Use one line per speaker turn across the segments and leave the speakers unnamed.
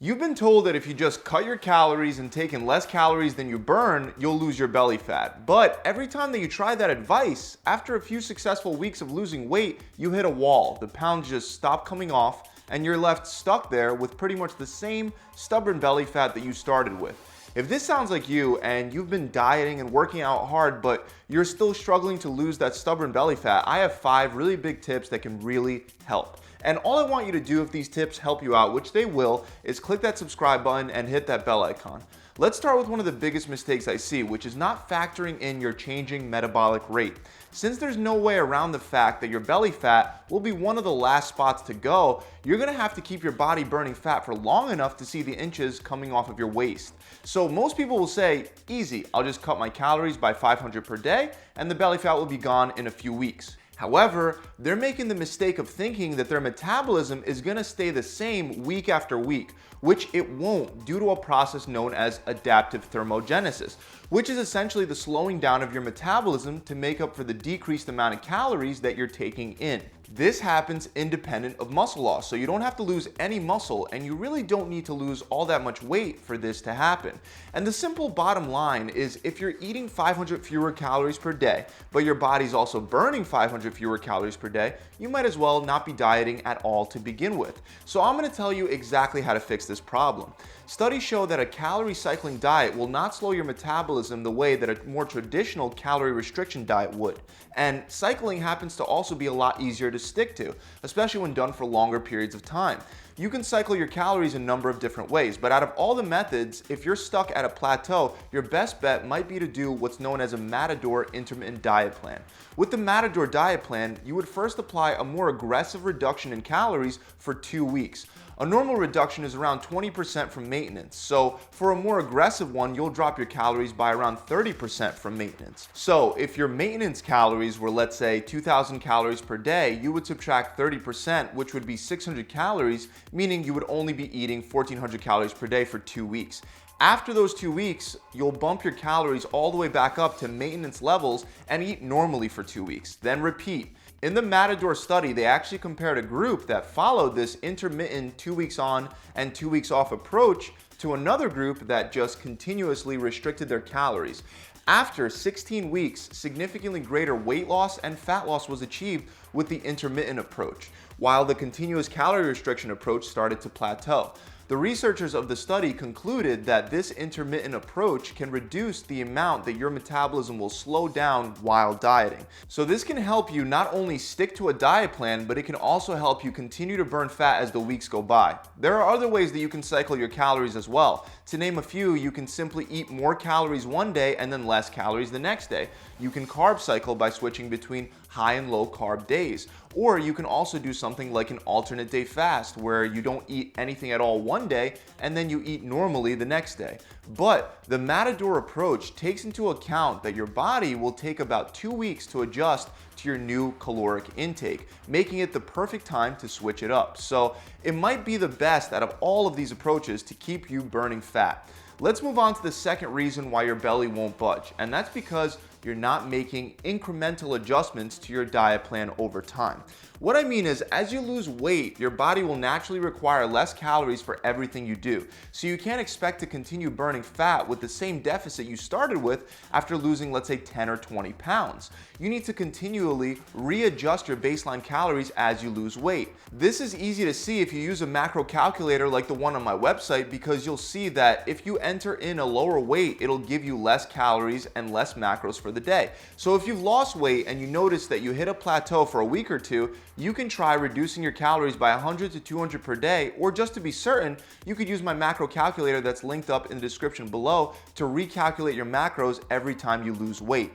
You've been told that if you just cut your calories and take in less calories than you burn, you'll lose your belly fat. But every time that you try that advice, after a few successful weeks of losing weight, you hit a wall. The pounds just stop coming off, and you're left stuck there with pretty much the same stubborn belly fat that you started with. If this sounds like you and you've been dieting and working out hard, but you're still struggling to lose that stubborn belly fat, I have 5 really big tips that can really help. And all I want you to do if these tips help you out, which they will, is click that subscribe button and hit that bell icon. Let's start with one of the biggest mistakes I see, which is not factoring in your changing metabolic rate. Since there's no way around the fact that your belly fat will be one of the last spots to go, you're gonna have to keep your body burning fat for long enough to see the inches coming off of your waist. So most people will say, easy, I'll just cut my calories by 500 per day and the belly fat will be gone in a few weeks. However, they're making the mistake of thinking that their metabolism is going to stay the same week after week, which it won't due to a process known as adaptive thermogenesis, which is essentially the slowing down of your metabolism to make up for the decreased amount of calories that you're taking in. This happens independent of muscle loss, so you don't have to lose any muscle and you really don't need to lose all that much weight for this to happen. And the simple bottom line is if you're eating 500 fewer calories per day, but your body's also burning 500 fewer calories per day, you might as well not be dieting at all to begin with. So I'm going to tell you exactly how to fix this problem. Studies show that a calorie cycling diet will not slow your metabolism the way that a more traditional calorie restriction diet would. And cycling happens to also be a lot easier to stick to, especially when done for longer periods of time. You can cycle your calories a number of different ways, but out of all the methods, if you're stuck at a plateau, your best bet might be to do what's known as a Matador intermittent diet plan. With the Matador diet plan, you would first apply a more aggressive reduction in calories for 2 weeks. A normal reduction is around 20% from maintenance, so for a more aggressive one, you'll drop your calories by around 30% from maintenance. So if your maintenance calories were, let's say, 2,000 calories per day, you would subtract 30%, which would be 600 calories, meaning you would only be eating 1,400 calories per day for 2 weeks. After those 2 weeks, you'll bump your calories all the way back up to maintenance levels and eat normally for 2 weeks, then repeat. In the Matador study, they actually compared a group that followed this intermittent 2 weeks on and 2 weeks off approach to another group that just continuously restricted their calories. After 16 weeks, significantly greater weight loss and fat loss was achieved with the intermittent approach, while the continuous calorie restriction approach started to plateau. The researchers of the study concluded that this intermittent approach can reduce the amount that your metabolism will slow down while dieting. So this can help you not only stick to a diet plan, but it can also help you continue to burn fat as the weeks go by. There are other ways that you can cycle your calories as well. To name a few, you can simply eat more calories one day and then less calories the next day. You can carb cycle by switching between high and low carb days. Or you can also do something like an alternate day fast where you don't eat anything at all one day and then you eat normally the next day. But the Matador approach takes into account that your body will take about 2 weeks to adjust to your new caloric intake, making it the perfect time to switch it up. So it might be the best out of all of these approaches to keep you burning fat. Let's move on to the second reason why your belly won't budge, and that's because you're not making incremental adjustments to your diet plan over time. What I mean is, as you lose weight, your body will naturally require less calories for everything you do. So you can't expect to continue burning fat with the same deficit you started with after losing, let's say, 10 or 20 pounds. You need to continually readjust your baseline calories as you lose weight. This is easy to see if you use a macro calculator like the one on my website, because you'll see that if you enter in a lower weight, it'll give you less calories and less macros for the day. So if you've lost weight and you notice that you hit a plateau for a week or two, you can try reducing your calories by 100 to 200 per day, or just to be certain, you could use my macro calculator that's linked up in the description below to recalculate your macros every time you lose weight.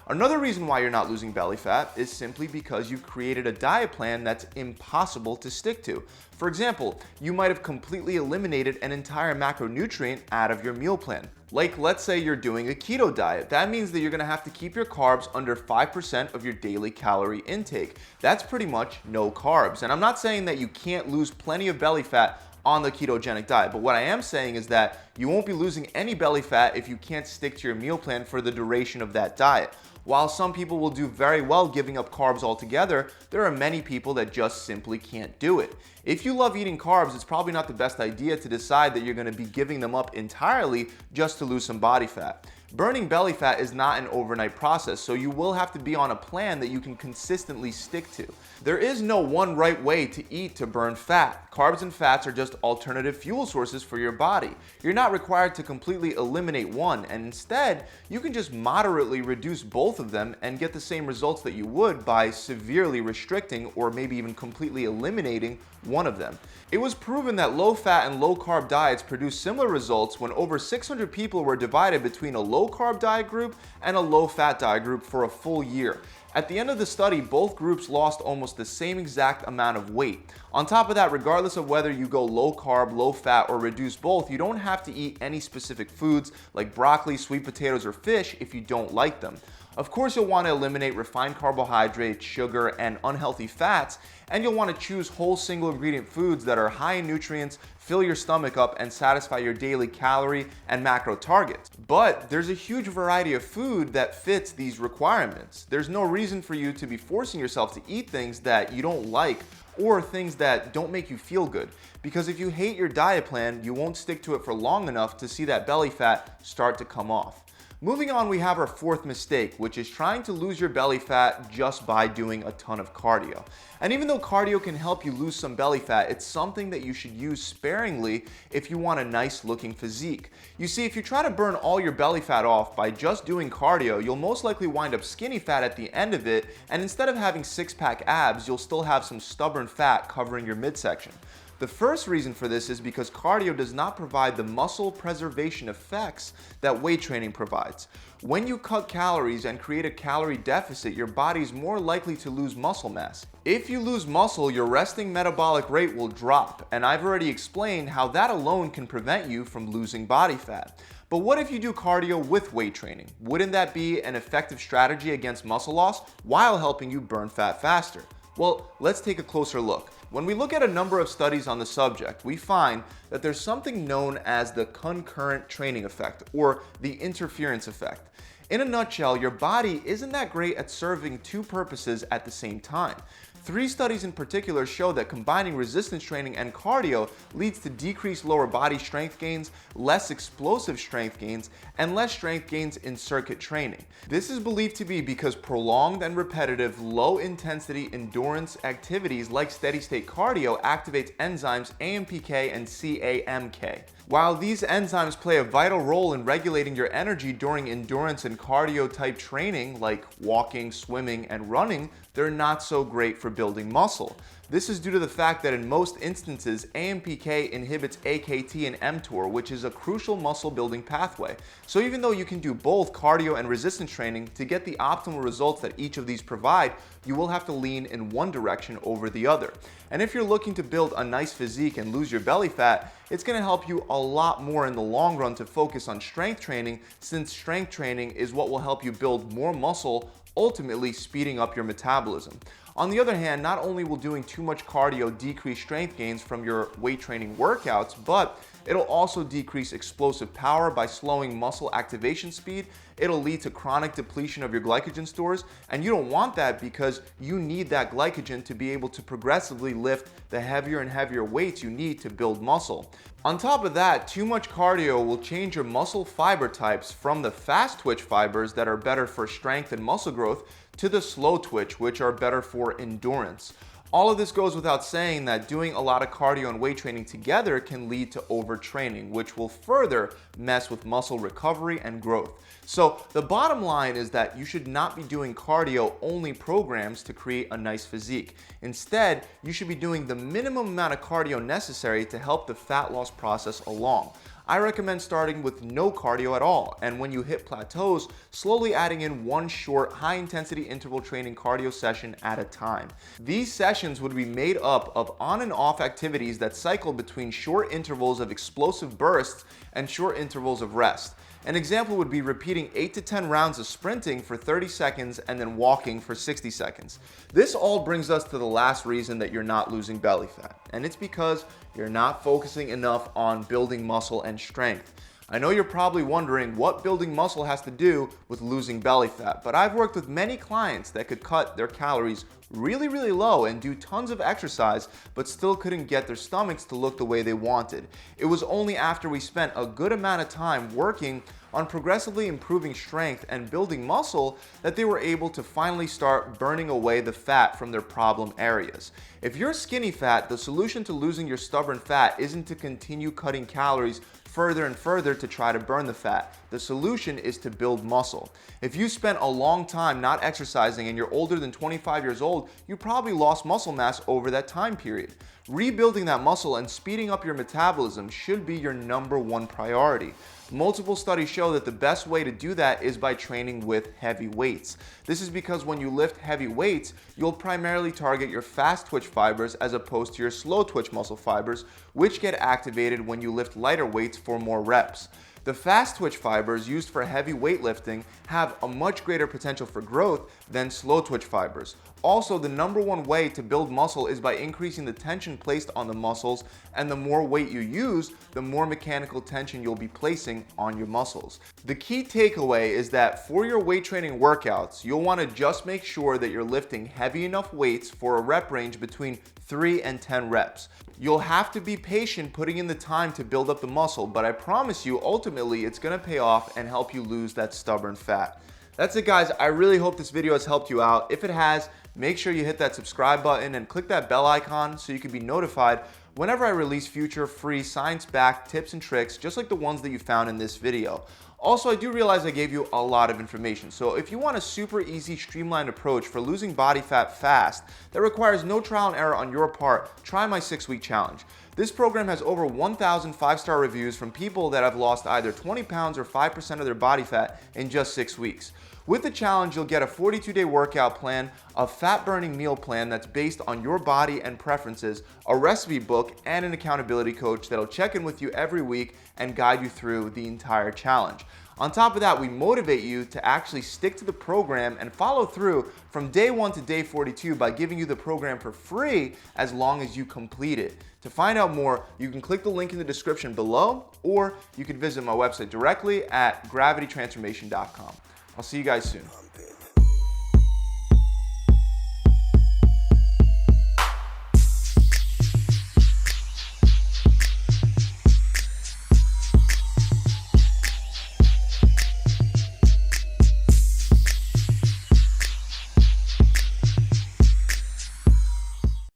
Another reason why you're not losing belly fat is simply because you've created a diet plan that's impossible to stick to. For example, you might have completely eliminated an entire macronutrient out of your meal plan. Like, let's say you're doing a keto diet. That means that you're gonna have to keep your carbs under 5% of your daily calorie intake. That's pretty much no carbs. And I'm not saying that you can't lose plenty of belly fat on the ketogenic diet. But what I am saying is that you won't be losing any belly fat if you can't stick to your meal plan for the duration of that diet. While some people will do very well giving up carbs altogether, there are many people that just simply can't do it. If you love eating carbs, it's probably not the best idea to decide that you're going to be giving them up entirely just to lose some body fat. Burning belly fat is not an overnight process, so you will have to be on a plan that you can consistently stick to. There is no one right way to eat to burn fat. Carbs and fats are just alternative fuel sources for your body. You're not required to completely eliminate one, and instead, you can just moderately reduce both of them and get the same results that you would by severely restricting or maybe even completely eliminating one of them. It was proven that low-fat and low-carb diets produce similar results when over 600 people were divided between a low-carb diet group and a low-fat diet group for a full year. At the end of the study, both groups lost almost the same exact amount of weight. On top of that, regardless of whether you go low-carb, low-fat, or reduce both, you don't have to eat any specific foods like broccoli, sweet potatoes, or fish if you don't like them. Of course, you'll want to eliminate refined carbohydrates, sugar, and unhealthy fats, and you'll want to choose whole single ingredient foods that are high in nutrients, fill your stomach up, and satisfy your daily calorie and macro targets. But there's a huge variety of food that fits these requirements. There's no reason for you to be forcing yourself to eat things that you don't like or things that don't make you feel good. Because if you hate your diet plan, you won't stick to it for long enough to see that belly fat start to come off. Moving on, we have our fourth mistake, which is trying to lose your belly fat just by doing a ton of cardio. And even though cardio can help you lose some belly fat, it's something that you should use sparingly if you want a nice looking physique. You see, if you try to burn all your belly fat off by just doing cardio, you'll most likely wind up skinny fat at the end of it, and instead of having six-pack abs, you'll still have some stubborn fat covering your midsection. The first reason for this is because cardio does not provide the muscle preservation effects that weight training provides. When you cut calories and create a calorie deficit, your body's more likely to lose muscle mass. If you lose muscle, your resting metabolic rate will drop, and I've already explained how that alone can prevent you from losing body fat. But what if you do cardio with weight training? Wouldn't that be an effective strategy against muscle loss while helping you burn fat faster? Well, let's take a closer look. When we look at a number of studies on the subject, we find that there's something known as the concurrent training effect, or the interference effect. In a nutshell, your body isn't that great at serving two purposes at the same time. 3 studies in particular show that combining resistance training and cardio leads to decreased lower body strength gains, less explosive strength gains, and less strength gains in circuit training. This is believed to be because prolonged and repetitive low-intensity endurance activities like steady-state cardio activates enzymes AMPK and CAMK. While these enzymes play a vital role in regulating your energy during endurance and cardio type training like walking, swimming, and running, they're not so great for building muscle. This is due to the fact that in most instances, AMPK inhibits AKT and mTOR, which is a crucial muscle building pathway. So even though you can do both cardio and resistance training, to get the optimal results that each of these provide, you will have to lean in one direction over the other. And if you're looking to build a nice physique and lose your belly fat, it's going to help you a lot more in the long run to focus on strength training, since strength training is what will help you build more muscle, ultimately speeding up your metabolism. On the other hand, not only will doing too much cardio decrease strength gains from your weight training workouts, but it'll also decrease explosive power by slowing muscle activation speed. It'll lead to chronic depletion of your glycogen stores, and you don't want that because you need that glycogen to be able to progressively lift the heavier and heavier weights you need to build muscle. On top of that, too much cardio will change your muscle fiber types from the fast twitch fibers that are better for strength and muscle growth to the slow twitch, which are better for endurance. All of this goes without saying that doing a lot of cardio and weight training together can lead to overtraining, which will further mess with muscle recovery and growth. So the bottom line is that you should not be doing cardio only programs to create a nice physique. Instead, you should be doing the minimum amount of cardio necessary to help the fat loss process along. I recommend starting with no cardio at all, and when you hit plateaus, slowly adding in one short, high-intensity interval training cardio session at a time. These sessions would be made up of on and off activities that cycle between short intervals of explosive bursts and short intervals of rest. An example would be repeating 8 to 10 rounds of sprinting for 30 seconds and then walking for 60 seconds. This all brings us to the last reason that you're not losing belly fat, and it's because you're not focusing enough on building muscle and strength. I know you're probably wondering what building muscle has to do with losing belly fat, but I've worked with many clients that could cut their calories really low and do tons of exercise, but still couldn't get their stomachs to look the way they wanted. It was only after we spent a good amount of time working on progressively improving strength and building muscle that they were able to finally start burning away the fat from their problem areas. If you're skinny fat, the solution to losing your stubborn fat isn't to continue cutting calories further and further to try to burn the fat. The solution is to build muscle. If you spent a long time not exercising and you're older than 25 years old, you probably lost muscle mass over that time period. Rebuilding that muscle and speeding up your metabolism should be your #1 priority. Multiple studies show that the best way to do that is by training with heavy weights. This is because when you lift heavy weights, you'll primarily target your fast twitch fibers as opposed to your slow twitch muscle fibers, which get activated when you lift lighter weights for more reps. The fast twitch fibers used for heavy weightlifting have a much greater potential for growth than slow twitch fibers. Also, the #1 way to build muscle is by increasing the tension placed on the muscles, and the more weight you use, the more mechanical tension you'll be placing on your muscles. The key takeaway is that for your weight training workouts, you'll want to just make sure that you're lifting heavy enough weights for a rep range between 3 and 10 reps. You'll have to be patient putting in the time to build up the muscle, but I promise you, ultimately, it's going to pay off and help you lose that stubborn fat. That's it, guys. I really hope this video has helped you out. If it has, make sure you hit that subscribe button and click that bell icon so you can be notified whenever I release future free science-backed tips and tricks just like the ones that you found in this video. Also, I do realize I gave you a lot of information, so if you want a super easy, streamlined approach for losing body fat fast that requires no trial and error on your part, try my 6-week challenge. This program has over 1,000 5-star reviews from people that have lost either 20 pounds or 5% of their body fat in just 6 weeks. With the challenge, you'll get a 42-day workout plan, a fat-burning meal plan that's based on your body and preferences, a recipe book, and an accountability coach that'll check in with you every week and guide you through the entire challenge. On top of that, we motivate you to actually stick to the program and follow through from day 1 to day 42 by giving you the program for free as long as you complete it. To find out more, you can click the link in the description below, or you can visit my website directly at gravitytransformation.com. I'll see you guys soon.